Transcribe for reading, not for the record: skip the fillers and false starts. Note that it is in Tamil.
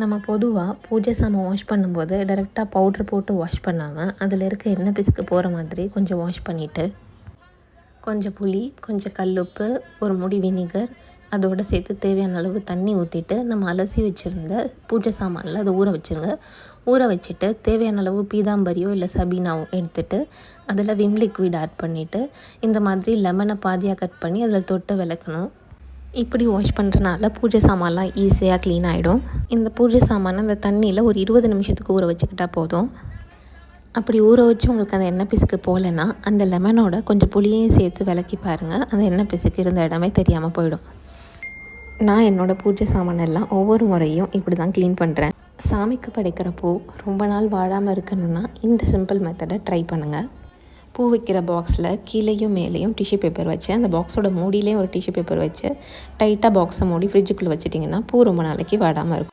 நம்ம பொதுவாக பூஜை சாமான் வாஷ் பண்ணும்போது டைரெக்டாக பவுட்ரு போட்டு வாஷ் பண்ணாமல் அதில் இருக்க எண்ணெய் பிசுக்கு போகிற மாதிரி கொஞ்சம் வாஷ் பண்ணிவிட்டு கொஞ்சம் புளி, கொஞ்சம் கல்லுப்பு, ஒரு முடி வினிகர், அதோடு சேர்த்து தேவையான அளவு தண்ணி ஊற்றிட்டு நம்ம அலசி வச்சுருந்த பூஜை சாமானில் அதை ஊற வச்சுருங்க. ஊற வச்சுட்டு தேவையான அளவு பீதாம்பரியோ இல்லை சபீனாவோ எடுத்துகிட்டு அதில் விம் லிக்விட் ஆட் பண்ணிவிட்டு இந்த மாதிரி லெமனை பாதியாக கட் பண்ணி அதில் தொட்டு விளக்கணும். இப்படி வாஷ் பண்ணுறனால பூஜை சாமான்லாம் ஈஸியாக க்ளீன் ஆகிடும். இந்த பூஜை சாமானை அந்த தண்ணியில் ஒரு 20 நிமிஷத்துக்கு ஊற வச்சுக்கிட்டால் போதும். அப்படி ஊற வச்சு உங்களுக்கு அந்த எண்ணெய் பிசுக்கு போகலைன்னா அந்த லெமனோட கொஞ்சம் புளியையும் சேர்த்து விளக்கி பாருங்கள். அந்த எண்ணெய் பிசுக்கு இருந்த இடமே தெரியாமல் போயிடும். நான் என்னோடய பூஜை சாமானெல்லாம் ஒவ்வொரு முறையும் இப்படி தான் க்ளீன் பண்ணுறேன். சாமிக்கு படைக்கிற பூ ரொம்ப நாள் வாழாமல் இருக்கணும்னா இந்த சிம்பிள் மெத்தடை ட்ரை பண்ணுங்கள். பூ வைக்கிற பாக்ஸில் கீழேயும் மேலேயும் டிஷ்யூ பேப்பர் வச்சு அந்த பாக்ஸோட மூடியிலையும் ஒரு டிஷ்யூ பேப்பர் வச்சு டைட்டாக பாக்ஸை மூடி ஃப்ரிட்ஜுக்குள்ளே வச்சிட்டிங்கன்னா பூ ரொம்ப நாளைக்கு வாடாமல் இருக்கும்.